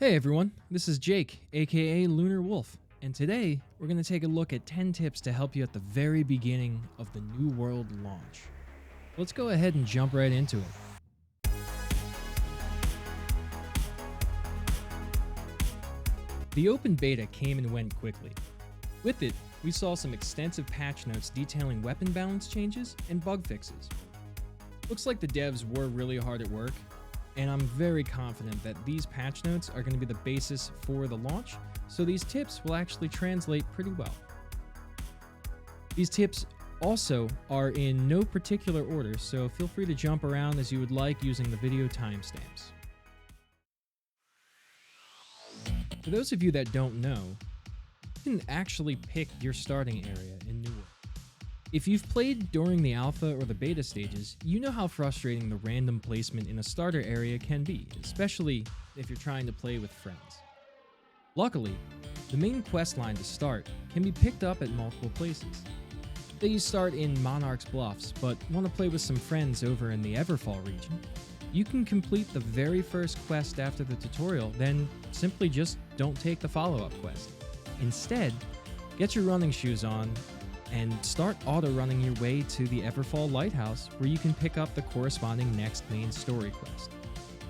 Hey everyone, this is Jake, aka Lunar Wolf, and today we're going to take a look at 10 tips to help you at the very beginning of the New World launch. Let's go ahead and jump right into it. The open beta came and went quickly. With it, we saw some extensive patch notes detailing weapon balance changes and bug fixes. Looks like the devs were really hard at work, and I'm very confident that these patch notes are going to be the basis for the launch, so these tips will actually translate pretty well. These tips also are in no particular order, so feel free to jump around as you would like using the video timestamps. For those of you that don't know, you can actually pick your starting area in New World. If you've played during the alpha or the beta stages, you know how frustrating the random placement in a starter area can be, especially if you're trying to play with friends. Luckily, the main quest line to start can be picked up at multiple places. Say you start in Monarch's Bluffs, but want to play with some friends over in the Everfall region, you can complete the very first quest after the tutorial, then simply just don't take the follow-up quest. Instead, get your running shoes on and start auto-running your way to the Everfall Lighthouse, where you can pick up the corresponding next main story quest.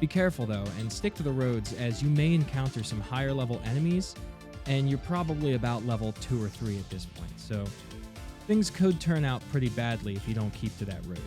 Be careful though, and stick to the roads, as you may encounter some higher level enemies, and you're probably about level 2 or 3 at this point, so things could turn out pretty badly if you don't keep to that road.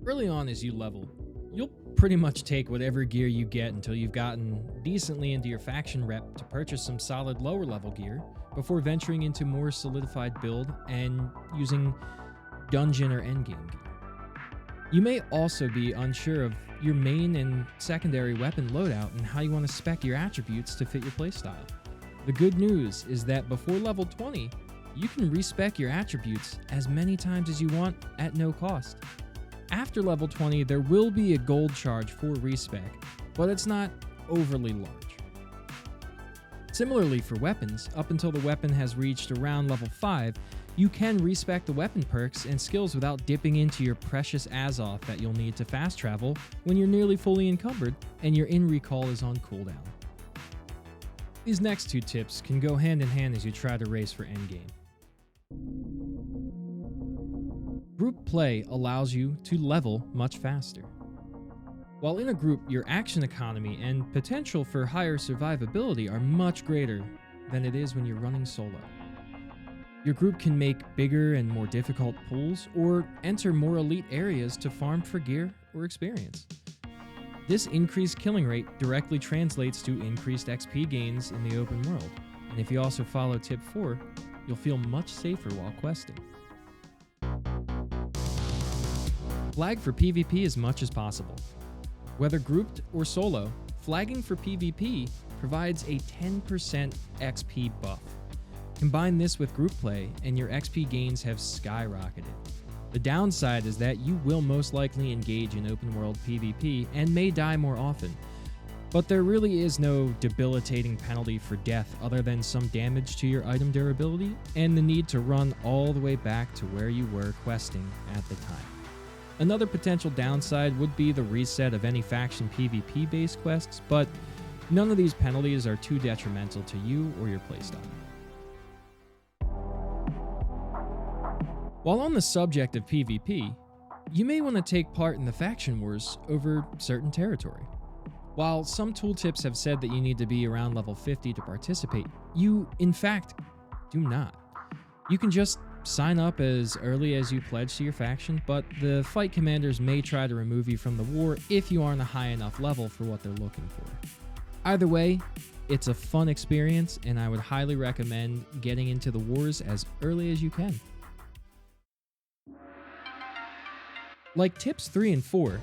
Early on as you level, you'll pretty much take whatever gear you get until you've gotten decently into your faction rep to purchase some solid lower level gear before venturing into more solidified build and using dungeon or endgame gear. You may also be unsure of your main and secondary weapon loadout and how you want to spec your attributes to fit your playstyle. The good news is that before level 20, you can respec your attributes as many times as you want at no cost. After level 20, there will be a gold charge for respec, but it's not overly large. Similarly for weapons, up until the weapon has reached around level 5, you can respec the weapon perks and skills without dipping into your precious Azoth that you'll need to fast travel when you're nearly fully encumbered and your in-recall is on cooldown. These next two tips can go hand in hand as you try to race for endgame. Group play allows you to level much faster. While in a group, your action economy and potential for higher survivability are much greater than it is when you're running solo. Your group can make bigger and more difficult pulls or enter more elite areas to farm for gear or experience. This increased killing rate directly translates to increased XP gains in the open world, and if you also follow tip 4, you'll feel much safer while questing. Flag for PvP as much as possible. Whether grouped or solo, flagging for PvP provides a 10% XP buff. Combine this with group play and your XP gains have skyrocketed. The downside is that you will most likely engage in open world PvP and may die more often, but there really is no debilitating penalty for death other than some damage to your item durability and the need to run all the way back to where you were questing at the time. Another potential downside would be the reset of any faction PvP-based quests, but none of these penalties are too detrimental to you or your playstyle. While on the subject of PvP, you may want to take part in the faction wars over certain territory. While some tooltips have said that you need to be around level 50 to participate, you, in fact, do not. You can just sign up as early as you pledge to your faction, but the fight commanders may try to remove you from the war if you aren't a high enough level for what they're looking for. Either way, it's a fun experience, and I would highly recommend getting into the wars as early as you can. Like tips 3 and 4,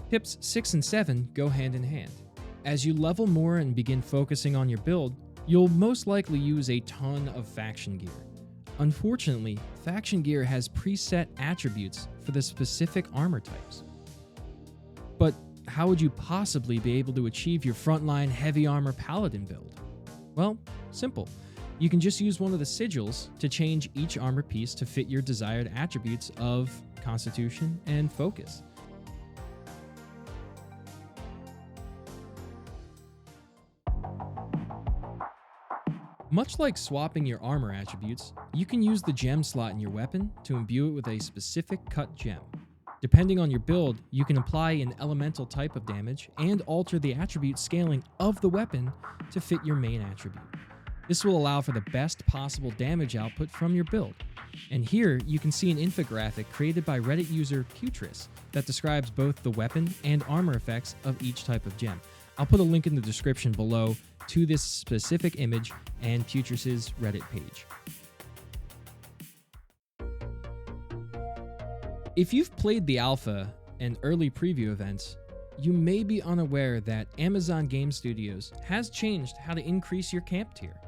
tips 6 and 7 go hand in hand. As you level more and begin focusing on your build, you'll most likely use a ton of faction gear. Unfortunately, faction gear has preset attributes for the specific armor types. But how would you possibly be able to achieve your frontline heavy armor paladin build? Well, simple. You can just use one of the sigils to change each armor piece to fit your desired attributes of Constitution and Focus. Much like swapping your armor attributes, you can use the gem slot in your weapon to imbue it with a specific cut gem. Depending on your build, you can apply an elemental type of damage and alter the attribute scaling of the weapon to fit your main attribute. This will allow for the best possible damage output from your build. And here you can see an infographic created by Reddit user Putris that describes both the weapon and armor effects of each type of gem. I'll put a link in the description below to this specific image and Putris' Reddit page. If you've played the alpha and early preview events, you may be unaware that Amazon Game Studios has changed how to increase your camp tier.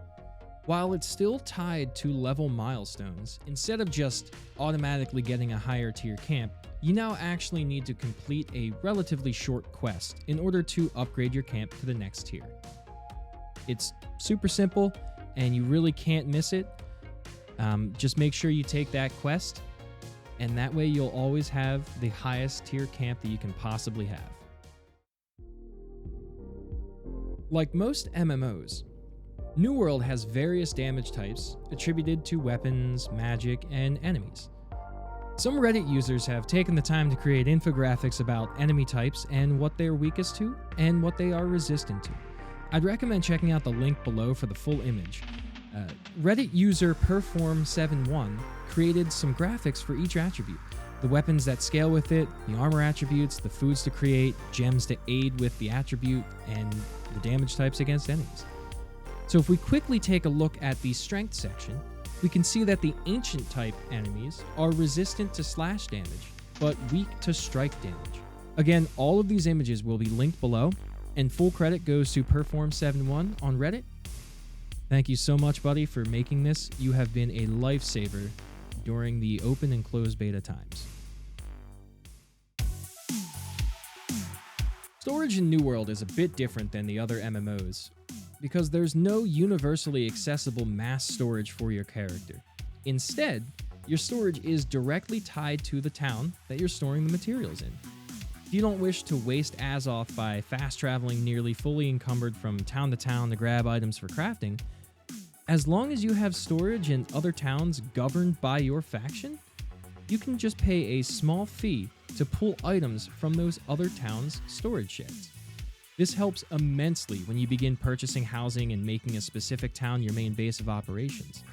While it's still tied to level milestones, instead of just automatically getting a higher tier camp, you now actually need to complete a relatively short quest in order to upgrade your camp to the next tier. It's super simple and you really can't miss it. Just make sure you take that quest, and that way you'll always have the highest tier camp that you can possibly have. Like most MMOs, New World has various damage types attributed to weapons, magic, and enemies. Some Reddit users have taken the time to create infographics about enemy types and what they are weakest to and what they are resistant to. I'd recommend checking out the link below for the full image. Reddit user Perform71 created some graphics for each attribute. The weapons that scale with it, the armor attributes, the foods to create, gems to aid with the attribute, and the damage types against enemies. So if we quickly take a look at the strength section, we can see that the ancient type enemies are resistant to slash damage, but weak to strike damage. Again, all of these images will be linked below, and full credit goes to Perform71 on Reddit. Thank you so much, buddy, for making this. You have been a lifesaver during the open and closed beta times. Storage in New World is a bit different than the other MMOs, because there's no universally accessible mass storage for your character. Instead, your storage is directly tied to the town that you're storing the materials in. If you don't wish to waste Azoth by fast traveling nearly fully encumbered from town to town to grab items for crafting, as long as you have storage in other towns governed by your faction, you can just pay a small fee to pull items from those other towns' storage sheds. This helps immensely when you begin purchasing housing and making a specific town your main base of operations.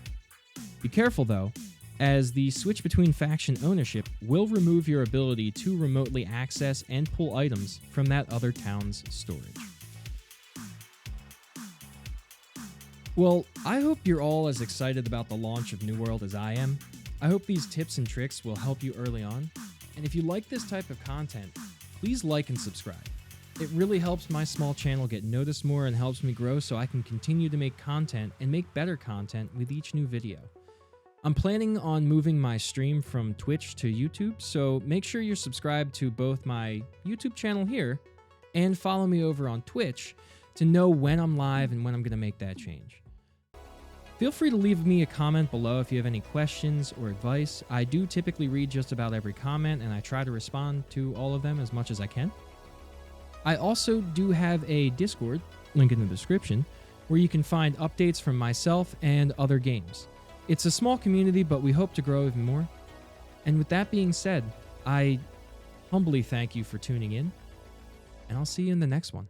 Be careful though, as the switch between faction ownership will remove your ability to remotely access and pull items from that other town's storage. Well, I hope you're all as excited about the launch of New World as I am. I hope these tips and tricks will help you early on, and if you like this type of content, please like and subscribe. It really helps my small channel get noticed more and helps me grow so I can continue to make content and make better content with each new video. I'm planning on moving my stream from Twitch to YouTube, so make sure you're subscribed to both my YouTube channel here and follow me over on Twitch to know when I'm live and when I'm going to make that change. Feel free to leave me a comment below if you have any questions or advice. I do typically read just about every comment and I try to respond to all of them as much as I can. I also do have a Discord, link in the description, where you can find updates from myself and other games. It's a small community, but we hope to grow even more. And with that being said, I humbly thank you for tuning in, and I'll see you in the next one.